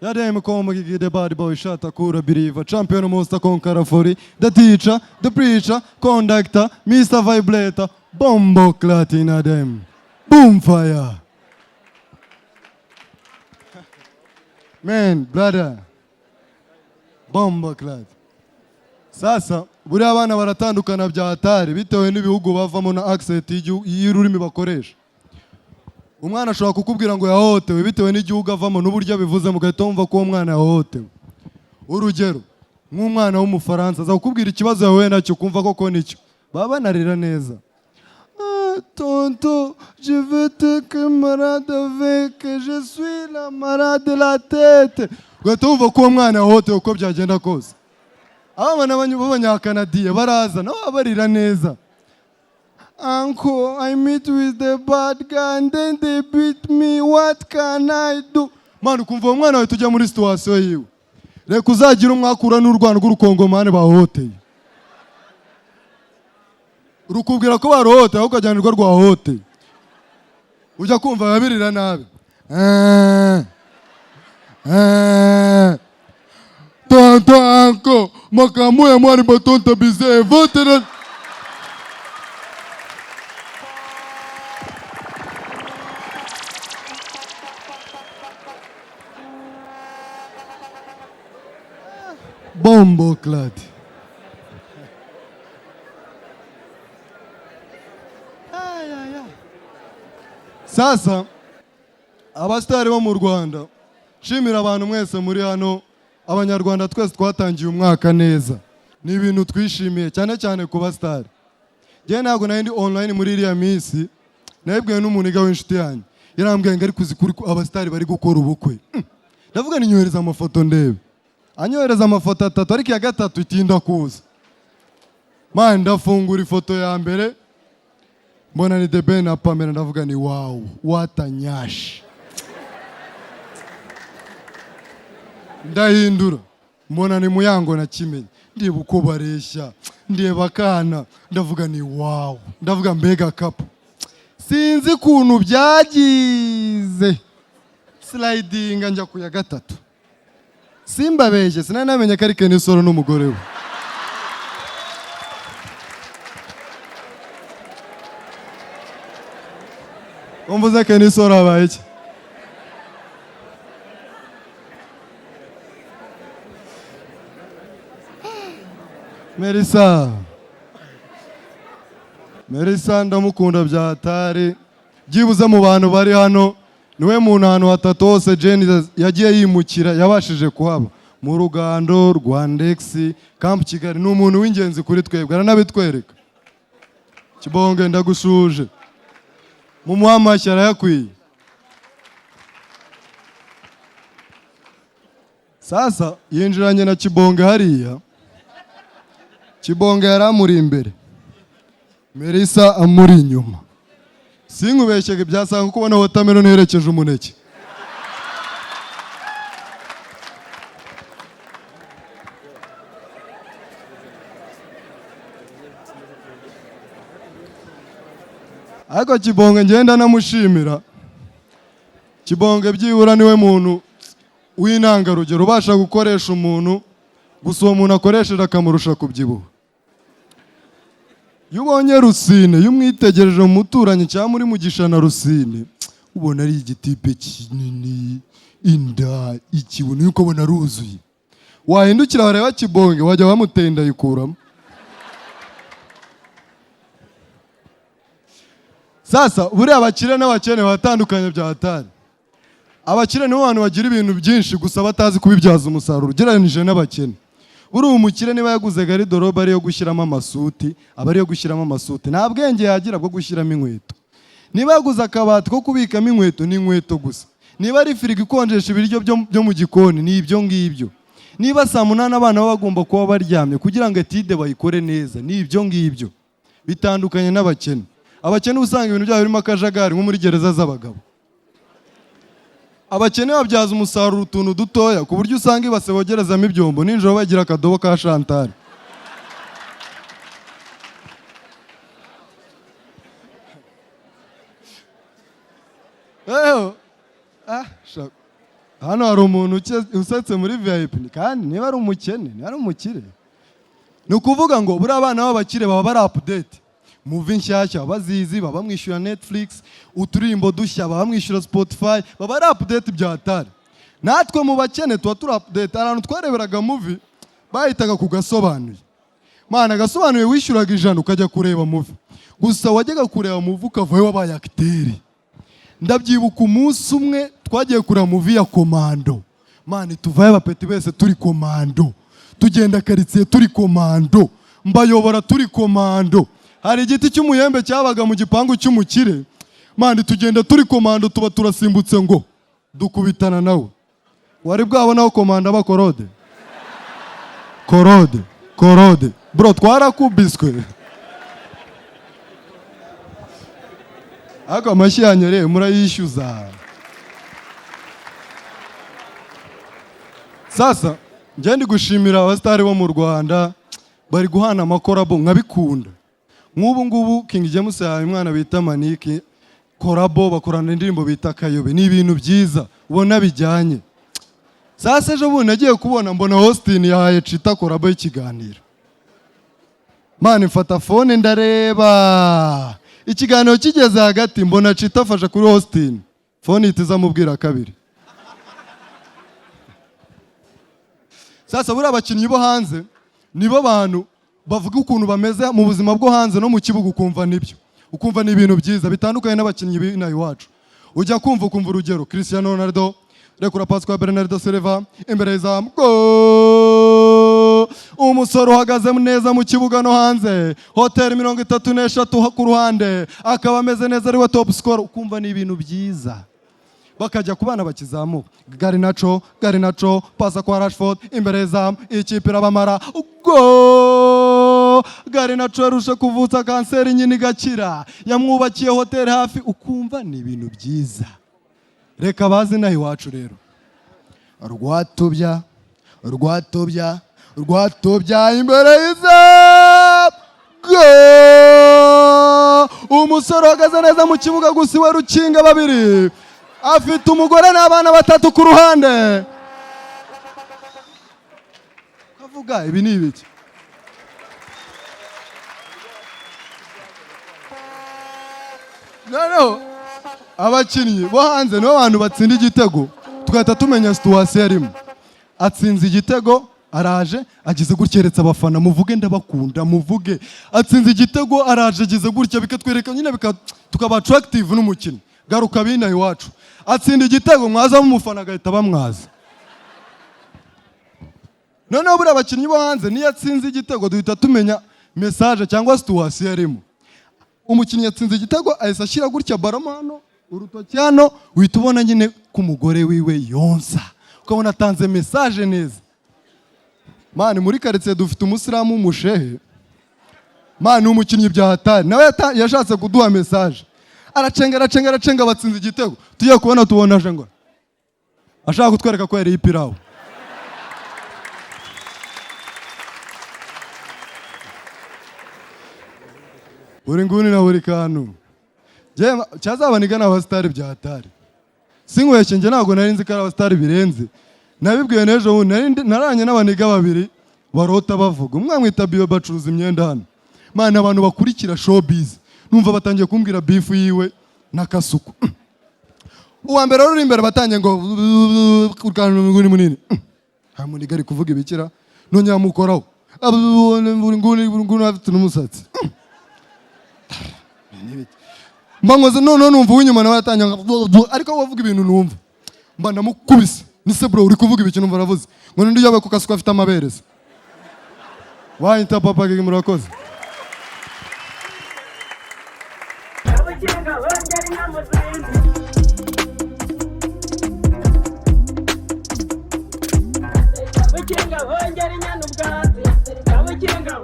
Yadem Komagi, the bad boy, Shatakura Biriva, champion Mosta Concarafori, the teacher, the preacher, conductor, Mr. Vibrator, Bombo Clatina them. Boom fire. Man, brother. Bombo clat. Sasa, buriya abana baratandukana bya hatari bitewe n'ibihugu bavamo na accent y'ururimi bakoresha. Umwana ashobora kukubwira ngo yahohotewe bitewe n'igihugu avamo n'uburyo bivuze mugahita wumva ko uwo mwana yahohotewe. Urugero, nk'umwana w'umufaransa aza kukubwira ikibazo yahuye nacyo kumva koko nicyo. Baba banarira neza. Tonto, je veux te camarade avec, je suis la malade de la tête. Ugahita wumva ko uwo mwana yahohotewe uko byagenda kose. Abana b'abanyakanadiye baraza nabo barira neza. Uncle, I meet with the bad guy and then they beat me. What can I do? Man, ukumva umwana wawe tujya muri situation yiwe. Reka uzagira umwakura n'urwana rw'urukongomane bahohoteye. Urukubwira ko barohoteye ahubwo ukajyanirwa rwahohoteye. Ujya kumva babirira nabi. Tonto uncle, makamu ya mwari batonta bize votere. Bombo clad. Sasa abastari bo mu Rwanda shimira abantu mwese muri hano abanyarwanda twese twatangiye umwaka neza ni ibintu twishimiye cyane cyane ku bastari. Je ntago nandi online muri iriya minsi nabwiye n'umuntu igawe inshuti yanyu yarambwiye ngo ari kuzikuri abastari bari gukora ubukwe. Ndavuga ninyohereza amafoto ndebe. Anyohereza amafoto atatu ariko ya gatatu itinda kuza. Man, ndafungura ifoto ya mbere mbona ni The Ben na Pamela ndavuga ni wow, what a nyash. Ndahindura mbona ni Muyango na Kimenyi ndiye uko bareshya ndeba kana ndavuga ni wow, ndavuga mbega kapo. Sinzi kuntu byagize sliding njya ku ya gatatu. Simba beje sinanamenye ko ari Kenisoro n'umugore we. Umvuze Kenisoro abaye iki? Melissa ndamukunda bya hatari. Byibuze mu bantu bari hano niwe muntu ahantu hatatu hose Jane yagiye yimukira yabashije kuhaba mu Rugando, Rwandex, Camp Kigali. Ni umuntu w'ingenzi kuri twebwe aranabitwereka. Kibonge ndagushuje mu muhamashya arayakwiye. Sasa yinjiranye na Kibonge hariya. Kibonge yaramuri imbere, Melissa amuri inyuma. Sinkubeshyege byasanga kubona watermelon herekeje umuneke. Ariko Kibonge ngenda namushimira. Kibonge byibura niwe muntu w'intangarugero ubasha gukoresha umuntu gusa uwo muntu akoresheje akamurusha kubyibuha. Iyo ubonye Rusine, iyo umwitegereje mu muturanyi cyangwa muri Mugisha na Rusine, ubona ari igitipe kinini, inda, ikibuno, yuko ubona ruzuye. Wahindukira wareba Kibonge, wajya wamutenda yikuramo. Sasa, buriya abakire n'abakene batandukanye bya hatari. Abakire nibo bantu bagira ibintu byinshi gusa batazi kubibyaza umusaruro, ugereranije n'abakene. Buri umukire niba yaguze garidorobe ariyo gushyiramo amasuti, aba ariyo gushyiramo amasuti. Nta bwenge yagira bwo gushyiramo inkweto. Niba yaguze akabati ko kubikamo inkweto ni inkweto gusa. Niba ari firigo ikonjesha ibiryo byo mu gikoni ni ibyo ngibyo. Niba saa munani abana baba bagomba kuba baryamye kugira ngo etide bayikore neza ni ibyo ngibyo. Bitandukanye n'abakene. Abakene usanga ibintu byabo birimo akajagari nko muri gereza z'abagabo. Abakene babyaza umusaruro utuntu dutoya ku buryo usanga ibase bogerezamo ibyombo ninjoro bagira akadobo ka Chantal. hano hari umuntu usetse muri VIP kandi niba ari umukene niba ari umukire. Ni ukuvuga ngo buri abana b'abakire baba bari update, movie nshyashya bazizi, baba bamwishyura Netflix, uturirimbo dushya baba bamwishyura Spotify, baba ari update bya hatari. Natwe mu bakene tuba turi update. Ahantu twareberaga movie bahitaga kugasobanuye, mana gasobanuye wishyuraga 100 ukajya kureba movie, gusa wajyaga kureba movie ukavayo wabaye acteur. Ndabyibuka umunsi umwe twagiye kureba movie ya Komando, mani tuvaye abapeti bese turi Komando, tugenda karitsiye turi Komando, mbayobora turi Komando. Hari igiti cy'umuyembe cyabaga mu gipangu cy'umukire, mani tugenda turi Komando, tuba turasimbutse ngo dukubitana nawe. Wari bwabonaho Komando aba Korode? Korode bro, twarakubiswe. Ako amashyi yanyereye murayishyuza. Sasa njye ndi gushimira abasitari bo mu Rwanda bari guhana amakorabo nkabikunda. Nk'ubu ngubu King James yahaye umwana bita Maniki korabo, bakorana indirimbo bita Kayobe. Ni ibintu byiza ubona bijyanye. Sasa ejo bundi nagiye kubona mbona Austin yahaye Chita korabo y'ikiganiro. Mani mfata phone ndareba, ikiganiro kigeze hagati mbona Chita afasha kuri Austin, phone itiza mubwira kabiri. Sasa buri abakinnyi bo hanze nibo bantu bavuga ukuntu bameze mu buzima bwo hanze no mu kibuga, ukumva nibyo, ukumva ni ibintu byiza bitandukanye n'abakinnyi b'inaha iwacu. Ujya kumva ukumva urugero Cristiano Ronaldo rekura pasi kwa Bernardo Silva imbere y'izamu, umusore uhagaze neza mu kibuga no hanze, hoteli 33 ku ruhande, akaba ameze neza, ariwe top scorer, ukumva ni ibintu byiza. Bakajya kubana bakizamuka, Garnacho pasa kwa Rashford imbere y'izamu, ikipe irabamara, Garnacho yarusha kuvutsa kanseri nyine igakira, yamwubakiye hoteli hafi, ukumva ni ibintu byiza. Reka bazi nahi wacu rero, rwatobya imbere y'izamu, umusore uhagaze neza mu kibuga, gusa we rukinga babiri, afite umugore n'abana 3 ku ruhande. Kavuga ibi ni ibiki? No, abakinnyi bo hanze no bantu batsinda igitego tugahita tumenya situation arimo. Atsinze igitego, araje agize gutyeretsa abafana, muvuge ndabakunda, muvuge. Atsinze igitego, araje agize gutya, bikatwereka nyine tukaba attractive n'umukino. Garuka bina iwacu. Atsinda igitego, mwaza mu mufana agahita bamwaza. Noneho buri abakinnyi bo hanze niyo atsinze igitego duhita tumenya message cyangwa situation arimo. Umukinnyi yatsinze igitego ahise ashyira gutya baramo hano, urutoki hano, uhita ubona nyine ku mugore wiwe yonsa, ukabona atanze message neza. Mani muri karitsiye dufite umusilamu w'umushehe, mani umukinnyi bya hatari, nawe yashatse kuduha message, aracenga batsinze igitego, tugiye kubona tubona aje ngo ashaka kutwereka ko yari ipirawo. Buri nguni na buri kantu cyazabaniga n'abasitari bya hatari. Sinkweshye nje ntago nari nzi ko ari abasitari birenze. Nabibwiye n'ejo bundi naranye n'abaniga babiri barota bavuga, umwe mwita Bio bacuruza imyenda hano. Mana abantu bakurikira showbiz numva batangiye kumbwira beef yiwe na Kasuku. Uwa mbere ruri imbere batangiye ngo kurikana nguni munini. Hamuniga ari kuvuga ibikira none yamukoraho. Buri nguni afite n'umusatsi. Mbangoze none numva uwinyuma nawe yatangiye ariko wavuga ibintu numva. Mba ndamukubise. Nise bro uri kuvuga ibiki numva aravuze. Ngo ndi yabaye ku Kasuku afite amabereza. Wahita papa gege murakoze. Kabukinga hongera inyana ubwazi, kabukinga